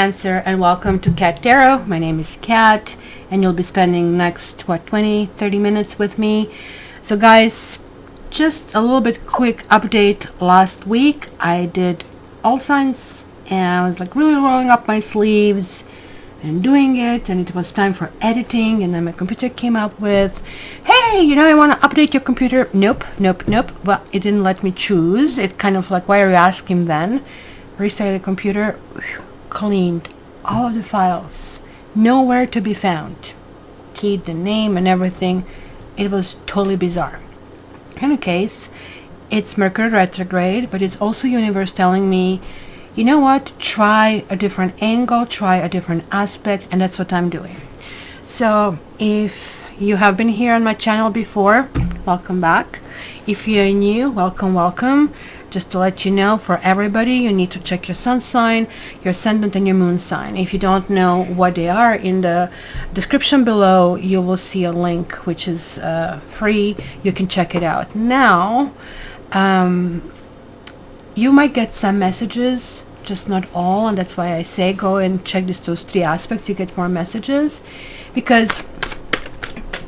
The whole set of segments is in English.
Cancer, and welcome to Cat Tarot. My name is Cat, and you'll be spending next 20-30 minutes with me. So guys, just a little bit quick update. Last week I did all signs, and I was like really rolling up my sleeves and doing it, and it was time for editing, and then my computer came up with, hey, I want to update your computer. Nope. Well, it didn't let me choose. It kind of like, why are you asking then? Restarted the computer, cleaned all of the files, nowhere to be found, keyed the name and everything. It was totally bizarre. In any case, it's Mercury retrograde, but it's also universe telling me, you know what, try a different angle, try a different aspect, and that's what I'm doing. So if you have been here on my channel before, welcome back. If you're new, welcome. Just to let you know, for everybody, you need to check your sun sign, your ascendant, and your moon sign. If you don't know what they are, in the description below you will see a link which is free. You can check it out. Now you might get some messages, just not all, and that's why I say go and check those three aspects. You get more messages because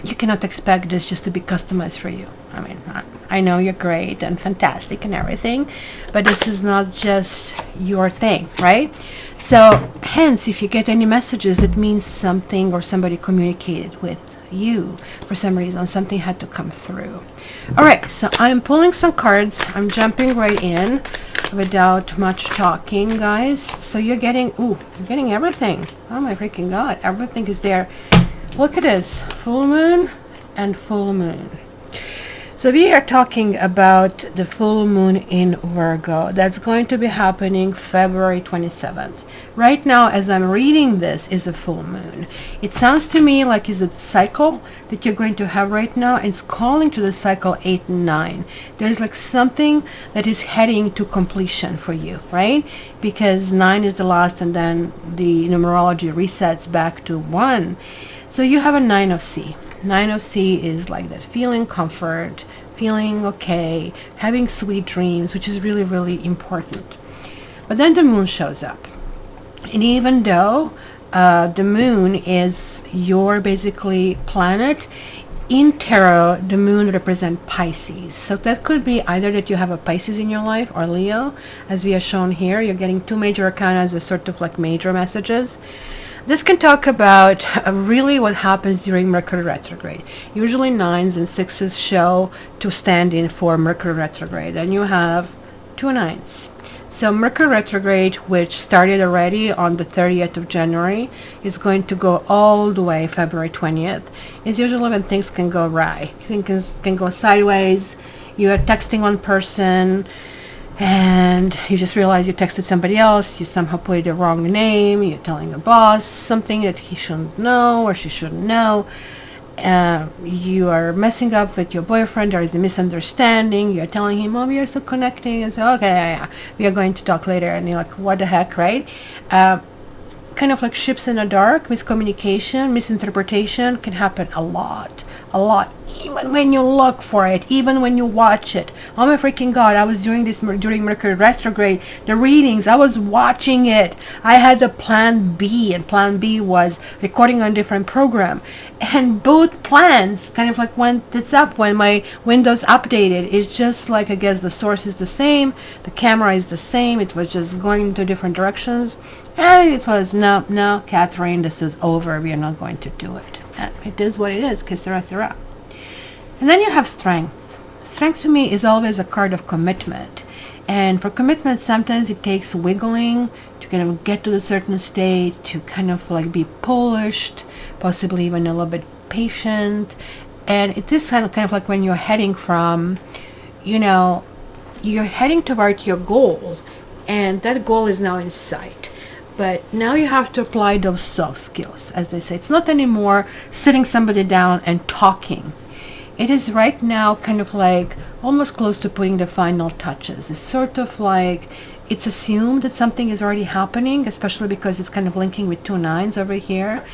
you cannot expect this just to be customized for you. I mean, I know you're great and fantastic and everything, but this is not just your thing, right? So hence, if you get any messages, it means something or somebody communicated with you for some reason. Something had to come through. All right, so I'm pulling some cards. I'm jumping right in without much talking, guys. So you're getting everything. Oh my freaking God, everything is there. Look at this, full moon and full moon. So we are talking about the full moon in Virgo. That's going to be happening February 27th. Right now, as I'm reading this, is a full moon. It sounds to me like it's a cycle that you're going to have right now. It's calling to the cycle 8 and 9. There's like something that is heading to completion for you, right? Because 9 is the last, and then the numerology resets back to 1. So you have a 9 of C. 9 of C is like that, feeling comfort, feeling okay, having sweet dreams, which is really, really important. But then the moon shows up. And even though the moon is your basically planet, in tarot, the moon represents Pisces. So that could be either that you have a Pisces in your life or Leo, as we are shown here. You're getting two major arcana as a sort of like major messages. This can talk about really what happens during Mercury retrograde. Usually 9s and 6s show to stand in for Mercury retrograde, and you have 2 9s. So Mercury retrograde, which started already on the 30th of January, is going to go all the way February 20th. It's usually when things can go awry. Things can go sideways. You are texting one person, and you just realize you texted somebody else. You somehow put the wrong name. You're telling a boss something that he shouldn't know or she shouldn't know. You are messing up with your boyfriend. There is a misunderstanding. You're telling him, oh, we are still connecting, and so, okay, yeah, we are going to talk later. And you're like, what the heck, right? Kind of like ships in the dark. Miscommunication, misinterpretation can happen a lot, even when you look for it, even when you watch it. Oh my freaking God, I was doing this during Mercury retrograde, the readings, I was watching it. I had the plan B, and plan B was recording on a different program, and both plans kind of like when my Windows updated. It's just like, I guess the source is the same, the camera is the same, it was just going into different directions, and it was, no, Catherine, this is over, we are not going to do it. And it is what it is, que sera, sera. And then you have strength. Strength to me is always a card of commitment. And for commitment, sometimes it takes wiggling to kind of get to a certain state, to kind of like be polished, possibly even a little bit patient. And it is kind of like when you're heading from, you're heading toward your goal, and that goal is now in sight. But now you have to apply those soft skills, as they say. It's not anymore sitting somebody down and talking. It is right now kind of like almost close to putting the final touches. It's sort of like it's assumed that something is already happening, especially because it's kind of linking with 2 9s over here.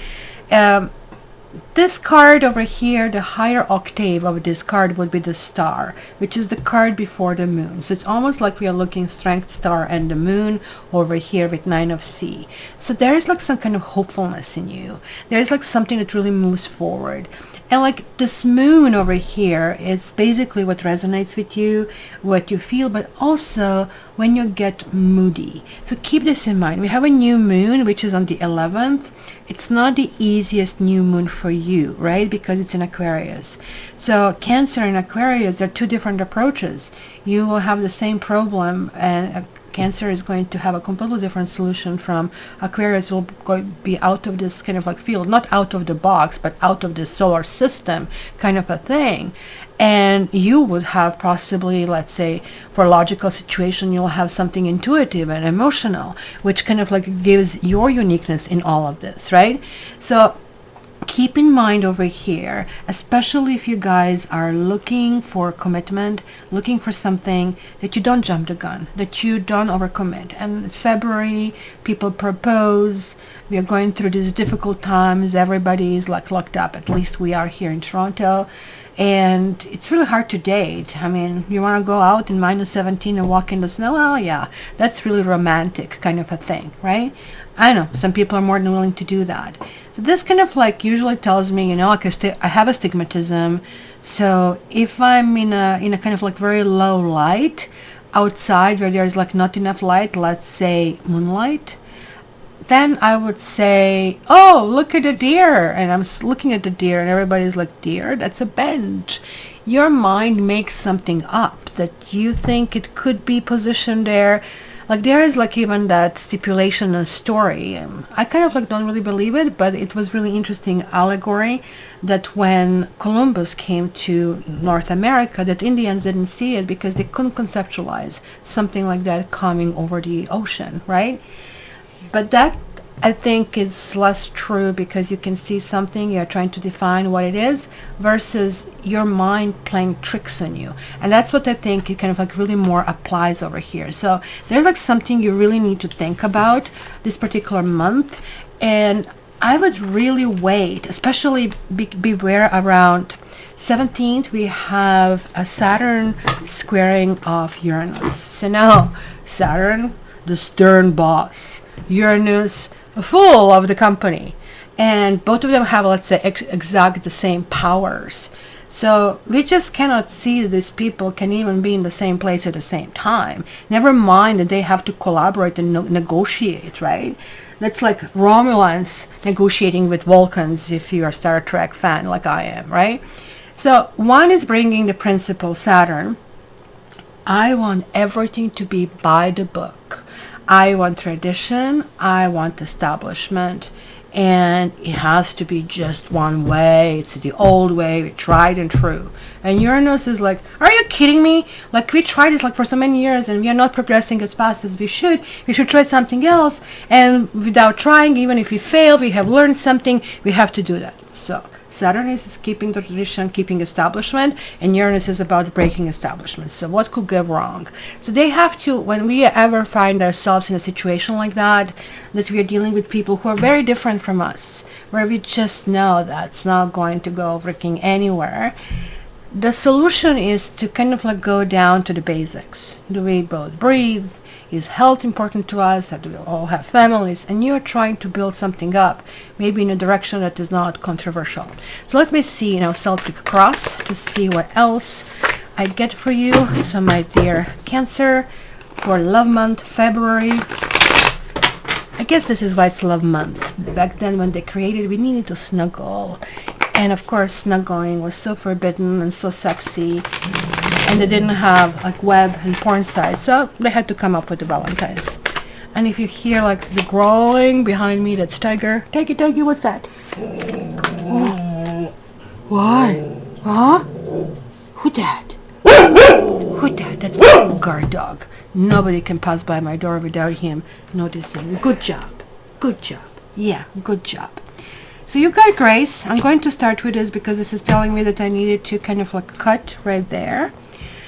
this card over here, the higher octave of this card would be the star, which is the card before the moon. So it's almost like we are looking strength, star, and the moon over here with 9 of C. So there is like some kind of hopefulness in you. There is like something that really moves forward. And like this moon over here is basically what resonates with you, what you feel, but also when you get moody. So keep this in mind. We have a new moon, which is on the 11th. It's not the easiest new moon for you, right? Because it's in Aquarius. So Cancer and Aquarius, they're two different approaches. You will have the same problem, and Cancer is going to have a completely different solution from Aquarius. Will be out of this kind of like field, not out of the box, but out of the solar system kind of a thing. And you would have possibly, let's say, for a logical situation, you'll have something intuitive and emotional, which kind of like gives your uniqueness in all of this, right? So keep in mind over here, especially if you guys are looking for commitment, looking for something, that you don't jump the gun, that you don't overcommit. And it's February, people propose, we are going through these difficult times, everybody is like locked up, at least we are here in Toronto. And it's really hard to date. I mean, you want to go out in -17 and walk in the snow? Oh yeah, that's really romantic kind of a thing, right? I know some people are more than willing to do that. So this kind of like usually tells me, you know, like I have astigmatism. So if I'm in a kind of like very low light outside where there's like not enough light, let's say moonlight, then I would say, oh, look at the deer. And I'm looking at the deer and everybody's like, deer? That's a bench. Your mind makes something up that you think it could be positioned there. Like there is like even that stipulation in a story. I kind of like don't really believe it, but it was really interesting allegory that when Columbus came to North America, that Indians didn't see it because they couldn't conceptualize something like that coming over the ocean, right? But that, I think, is less true because you can see something, you're trying to define what it is, versus your mind playing tricks on you. And that's what I think it kind of like really more applies over here. So there's like something you really need to think about this particular month. And I would really wait, especially beware around 17th, we have a Saturn squaring off Uranus. So now Saturn, the stern boss, Uranus, a fool of the company, and both of them have, let's say, exact the same powers. So we just cannot see that these people can even be in the same place at the same time. Never mind that they have to collaborate and negotiate, right? That's like Romulans negotiating with Vulcans, if you're a Star Trek fan like I am, right? So one is bringing the principle Saturn. I want everything to be by the book. I want tradition, I want establishment, and it has to be just one way. It's the old way, tried and true. And Uranus is like, are you kidding me? Like, we tried this like for so many years and we are not progressing as fast as we should. We should try something else. And without trying, even if we fail, we have learned something, we have to do that. So Saturn is keeping the tradition, keeping establishment, and Uranus is about breaking establishment. So what could go wrong? So they have to, when we ever find ourselves in a situation like that we are dealing with people who are very different from us, where we just know that's not going to go freaking anywhere, the solution is to kind of like go down to the basics. Do we both breathe? Is health important to us? Do we all have families? And you're trying to build something up, maybe in a direction that is not controversial. So let me see, Celtic cross to see what else I get for you. So my dear Cancer, for love month, February. I guess this is why it's love month. Back then when they created, we needed to snuggle. And of course, snuggling was so forbidden and so sexy. And they didn't have like web and porn sites, so they had to come up with the Valentines. And if you hear like the growling behind me, that's Tiger. Tiger, what's that? Oh. What? Huh? Who that? Who that? That's my guard dog. Nobody can pass by my door without him noticing. Good job. Good job. Yeah, good job. So you got grace. I'm going to start with this because this is telling me that I needed to kind of like cut right there.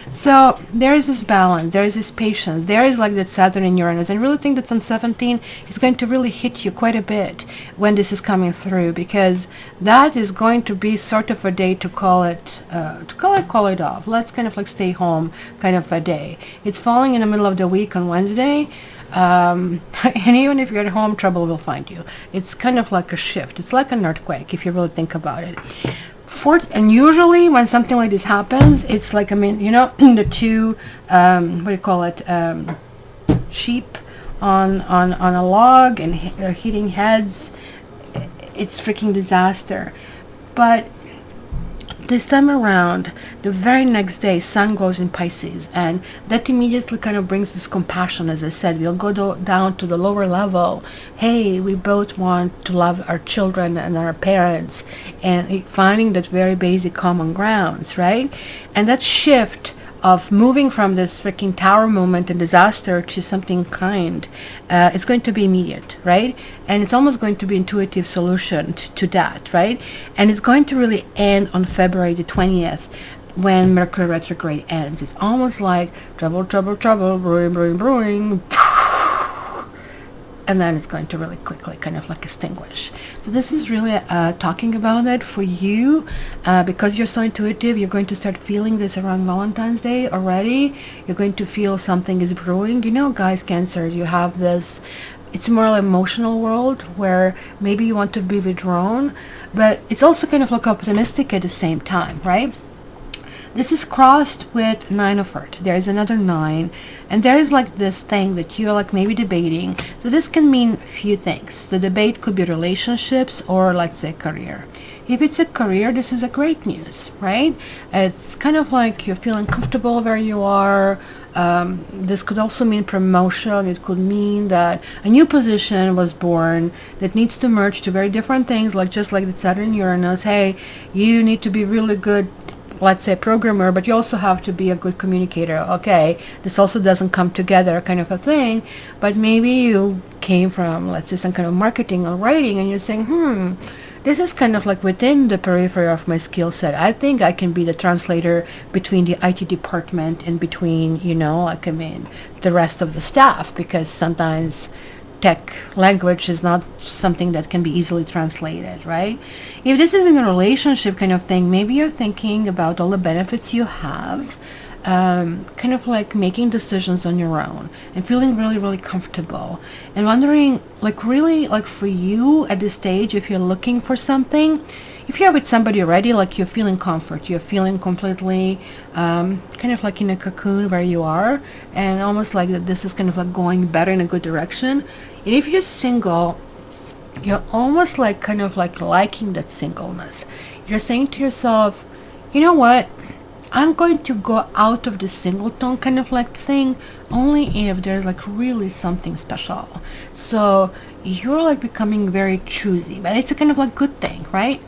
So there is this balance, there is this patience, there is like that Saturn in Uranus, and I really think that on 17 is going to really hit you quite a bit when this is coming through, because that is going to be sort of a day to call it off. Let's kind of like stay home kind of a day. It's falling in the middle of the week on Wednesday. And even if you're at home, trouble will find you. It's kind of like a shift. It's like an earthquake if you really think about it. And usually when something like this happens, it's like, I mean, you know, the two, what do you call it, sheep on a log and hitting heads. It's freaking disaster. But this time around, the very next day, Sun goes in Pisces, and that immediately kind of brings this compassion. As I said, we'll go down to the lower level. Hey, we both want to love our children and our parents, and finding that very basic common grounds, right? And that shift of moving from this freaking tower moment and disaster to something kind, it's going to be immediate, right? And it's almost going to be intuitive solution to that, right? And it's going to really end on February the 20th when Mercury retrograde ends. It's almost like trouble, brewing, and then it's going to really quickly kind of like extinguish. So this is really talking about it for you, because you're so intuitive. You're going to start feeling this around Valentine's Day already. You're going to feel something is brewing. You know, guys, Cancers, you have this, it's more like emotional world where maybe you want to be withdrawn, but it's also kind of like optimistic at the same time, right? This is crossed with 9 of Earth. There is another 9, and there is like this thing that you're like maybe debating. So this can mean a few things. The debate could be relationships or, let's say, career. If it's a career, this is a great news, right? It's kind of like you're feeling comfortable where you are. This could also mean promotion. It could mean that a new position was born that needs to merge to very different things, like just like the Saturn Uranus. Hey, you need to be really good, let's say, programmer, but you also have to be a good communicator. Okay, this also doesn't come together kind of a thing, but maybe you came from, let's say, some kind of marketing or writing, and you're saying, this is kind of like within the periphery of my skill set. I think I can be the translator between the IT department and between, you know, like, I mean, the rest of the staff, because sometimes tech language is not something that can be easily translated, right? If this is in a relationship kind of thing, maybe you're thinking about all the benefits you have, kind of like making decisions on your own and feeling really, really comfortable, and wondering, like, really, like, for you at this stage, if you're looking for something, if you're with somebody already, like, you're feeling comfort, you're feeling completely kind of like in a cocoon where you are, and almost like that this is kind of like going better in a good direction. And if you're single, you're almost like kind of like liking that singleness. You're saying to yourself, you know what, I'm going to go out of the singleton kind of like thing only if there's like really something special. So you're like becoming very choosy, but it's a kind of like good thing, right?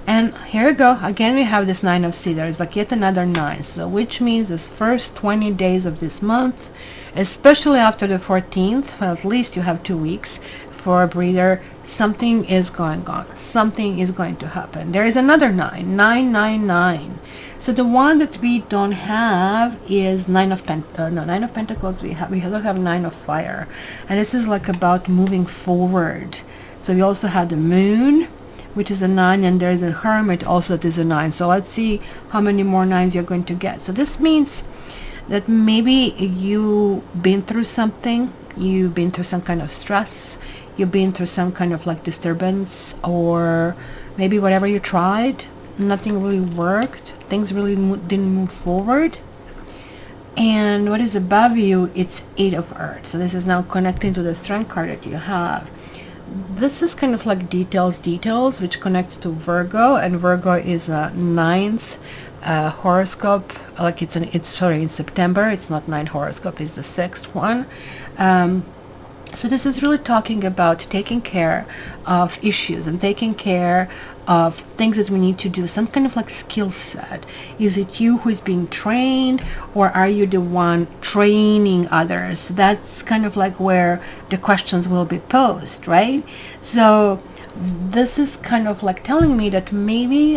And here we go again, we have this 9 of Cedars, like yet another 9, so which means this first 20 days of this month, especially after the 14th, well, at least you have 2 weeks for a breather. Something is going on, something is going to happen. There is another 9. So the one that we don't have is 9 of Pentacles. We don't have 9 of Fire, and this is like about moving forward. So we also have the Moon, which is a 9, and there's a Hermit also that is a 9. So let's see how many more 9s you're going to get. So this means that maybe you've been through something, you've been through some kind of stress, you've been through some kind of like disturbance, or maybe whatever you tried, nothing really worked, things really didn't move forward. And what is above you, it's 8 of Earth. So this is now connecting to the Strength card that you have. This is kind of like details, which connects to Virgo, and Virgo is a 9th horoscope. Like it's in September. It's not 9 horoscope. It's the 6th one. So this is really talking about taking care of issues and taking care of things that we need to do, some kind of like skill set. Is it you who is being trained, or are you the one training others? That's kind of like where the questions will be posed, right? So this is kind of like telling me that maybe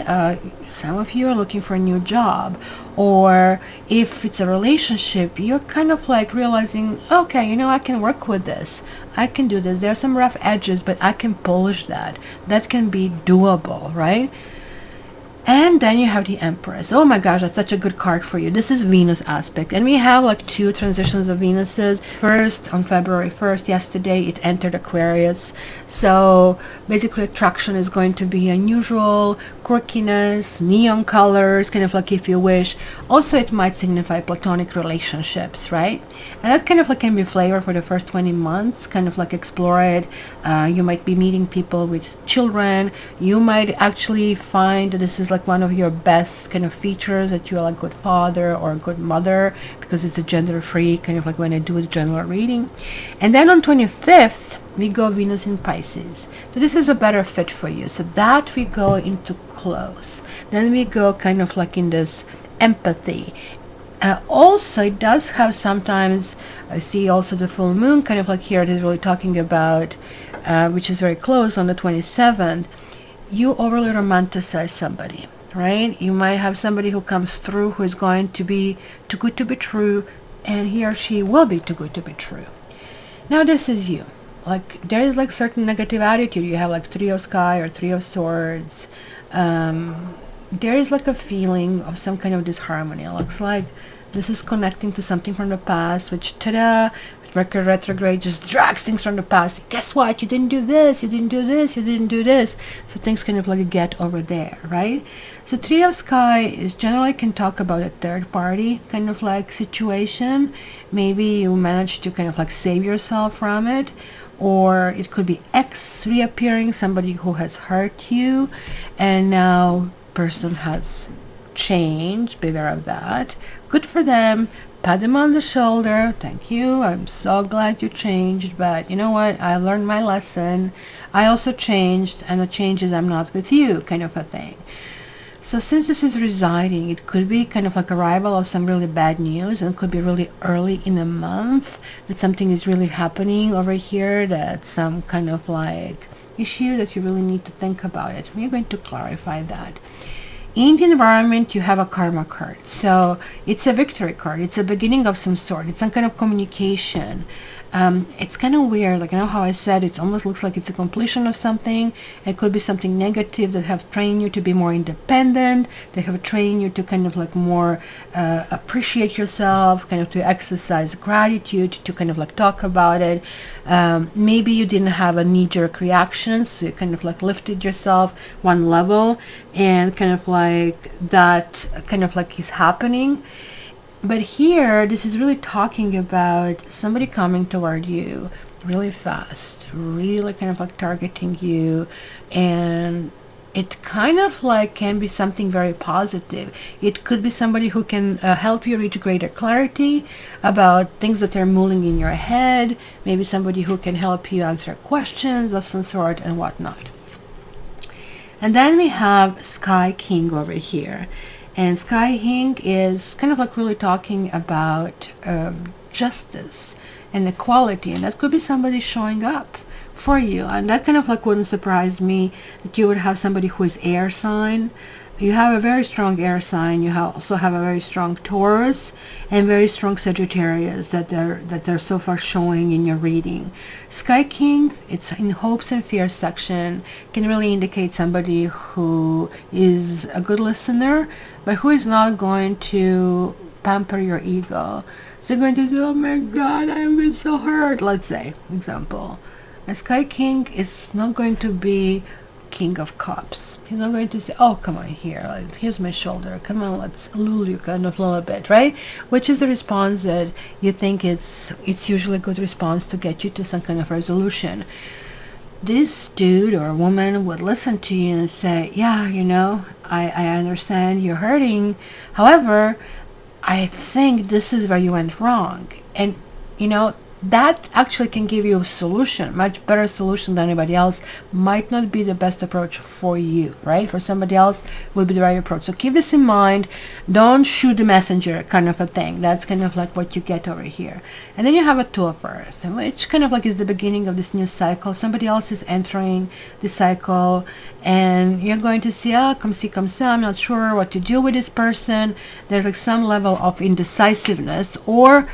some of you are looking for a new job, or if it's a relationship, you're kind of like realizing, okay, I can work with this, I can do this. There are some rough edges, but I can polish that. That can be doable, right? And then you have the Empress. Oh my gosh, that's such a good card for you. This is Venus aspect. And we have like 2 transitions of Venuses. First, on February 1st, yesterday, it entered Aquarius. So basically attraction is going to be unusual, quirkiness, neon colors, kind of like if you wish. Also, it might signify platonic relationships, right? And that kind of like can be flavor for the first 20 months, kind of like explore it. You might be meeting people with children. You might actually find that this is like one of your best kind of features, that you're a good father or a good mother, because it's a gender free, kind of like when I do a general reading. And then on 25th, we go Venus in Pisces. So this is a better fit for you. So that we go into close. Then we go kind of like in this empathy. Also, it does have sometimes, I see also the full moon kind of like here, it is really talking about, which is very close on the 27th, you overly romanticize somebody, right? You might have somebody who comes through who is going to be too good to be true, and he or she will be too good to be true. Now this is you. Like there is like certain negative attitude. You have like 3 of Sky or 3 of Swords. There is like a feeling of some kind of disharmony. It looks like this is connecting to something from the past, which ta-da, Mercury retrograde just drags things from the past. Guess what? You didn't do this, you didn't do this, you didn't do this. So things kind of like get over there, right? So 3 of Sky is generally can talk about a third party kind of like situation. Maybe you managed to kind of like save yourself from it. Or it could be X reappearing, somebody who has hurt you, and now person has changed. Beware of that. Good for them. Pat them on the shoulder. Thank you. I'm so glad you changed, but you know what? I learned my lesson. I also changed, and the change is I'm not with you, kind of a thing. So since this is residing, it could be kind of like arrival of some really bad news, and it could be really early in a month that something is really happening over here, that's some kind of like issue that you really need to think about it. We're going to clarify that. In the environment, you have a karma card. So it's a victory card. It's a beginning of some sort. It's some kind of communication. It's kind of weird. Like, how I said, it almost looks like it's a completion of something. It could be something negative that have trained you to be more independent. They have trained you to kind of like more appreciate yourself, kind of to exercise gratitude, to kind of like talk about it. Maybe you didn't have a knee-jerk reaction, so you kind of like lifted yourself one level, and kind of like that kind of like is happening. But here, this is really talking about somebody coming toward you really fast, really kind of like targeting you, and it kind of like can be something very positive. It could be somebody who can help you reach greater clarity about things that are moving in your head, maybe somebody who can help you answer questions of some sort and whatnot. And then we have Sky King over here. And Sky King is kind of like really talking about justice and equality. And that could be somebody showing up for you. And that kind of like wouldn't surprise me that you would have somebody who is air sign. You have a very strong air sign. You also have a very strong Taurus and very strong Sagittarius that they're so far showing in your reading. Sky King, it's in hopes and fears section, can really indicate somebody who is a good listener, but who is not going to pamper your ego. So they're going to say, oh my God, I've been so hurt, let's say, example. A Sky King is not going to be King of Cups. He's not going to say, oh, come on here, like, here's my shoulder, come on, let's lure you kind of a little bit, right? Which is the response that you think it's usually a good response to get you to some kind of resolution. This dude or woman would listen to you and say, yeah, I understand you're hurting. However, I think this is where you went wrong. And, that actually can give you a solution, much better solution than anybody else. Might not be the best approach for you, right? For somebody else will be the right approach. So keep this in mind. Don't shoot the messenger kind of a thing. That's kind of like what you get over here. And then you have a Two of Earth, which kind of like is the beginning of this new cycle. Somebody else is entering the cycle, and you're going to see, come see, come see, I'm not sure what to do with this person. There's like some level of indecisiveness, or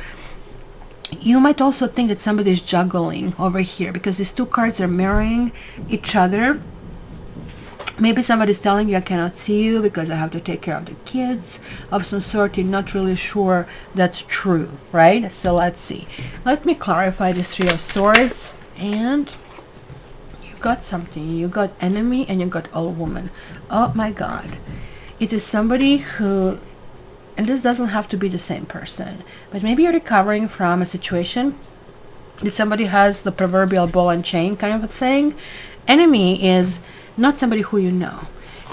you might also think that somebody is juggling over here, because these two cards are mirroring each other. Maybe somebody's telling you, I cannot see you because I have to take care of the kids of some sort. You're not really sure that's true, right? So let's see. Let me clarify this Three of Swords. And you got something. You got enemy and you got old woman. Oh my God. It is somebody who, and this doesn't have to be the same person, but maybe you're recovering from a situation that somebody has the proverbial ball and chain kind of a thing. Enemy is not somebody who you know.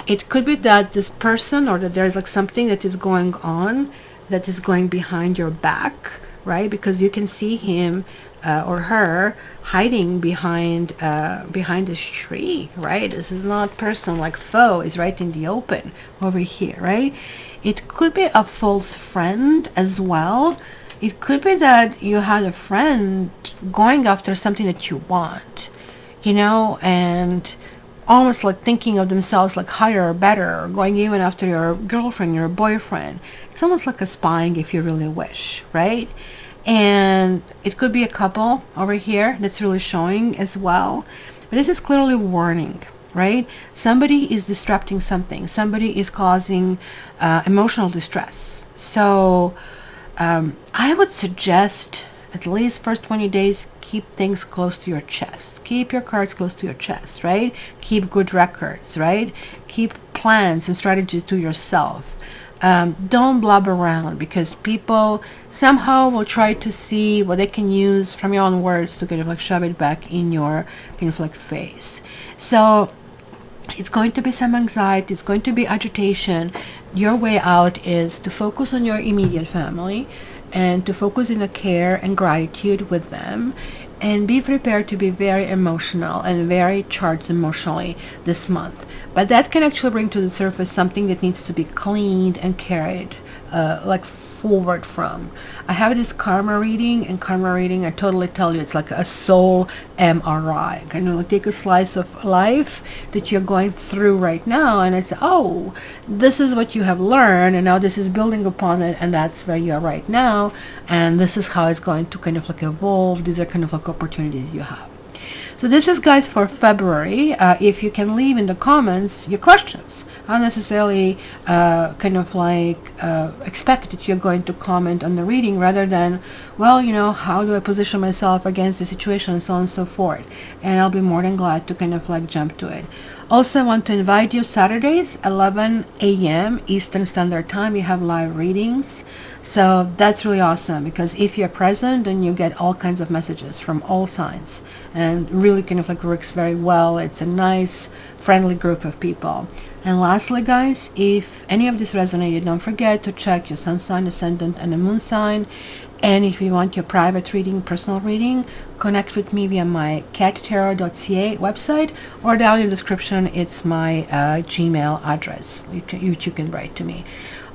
It could be that this person, or that there's like something that is going on that is going behind your back, right? Because you can see him or her hiding behind this tree, right? This is not person, like foe is right in the open over here, right? It could be a false friend as well. It could be that you had a friend going after something that you want, you know, and almost like thinking of themselves like higher or better, or going even after your girlfriend, your boyfriend. It's almost like a spying if you really wish, right? And it could be a couple over here that's really showing as well. But this is clearly warning, right? Somebody is disrupting something. Somebody is causing emotional distress. So I would suggest at least first 20 days, keep things close to your chest. Keep your cards close to your chest, right? Keep good records, right? Keep plans and strategies to yourself. Don't blab around, because people somehow will try to see what they can use from your own words to kind of like shove it back in your kind of like face. So it's going to be some anxiety. It's going to be agitation. Your way out is to focus on your immediate family, and to focus in a care and gratitude with them, and be prepared to be very emotional and very charged emotionally this month. But that can actually bring to the surface something that needs to be cleaned and carried like forward from. I have this karma reading, and karma reading, I totally tell you, it's like a soul MRI. Kind of like take a slice of life that you're going through right now, and I say, oh, this is what you have learned, and now this is building upon it, and that's where you are right now, and this is how it's going to kind of like evolve. These are kind of like opportunities you have. So this is, guys, for February. If you can leave in the comments your questions. I don't necessarily kind of like expect that you're going to comment on the reading, rather than, well, you know, how do I position myself against the situation, and so on and so forth. And I'll be more than glad to kind of like jump to it. Also, I want to invite you Saturdays, 11 a.m. Eastern Standard Time. We have live readings. So that's really awesome, because if you're present, then you get all kinds of messages from all signs, and really kind of like works very well. It's a nice, friendly group of people. And lastly, guys, if any of this resonated, don't forget to check your sun sign, ascendant, and the moon sign. And if you want your private reading, personal reading, connect with me via my cattarot.ca website, or down in the description, it's my Gmail address, which you can write to me.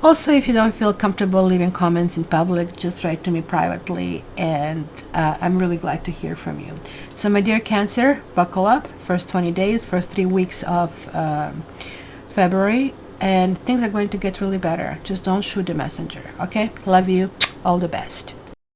Also, if you don't feel comfortable leaving comments in public, just write to me privately, and I'm really glad to hear from you. So my dear Cancer, buckle up. First 20 days, first 3 weeks of February, and things are going to get really better. Just don't shoot the messenger, okay? Love you. All the best.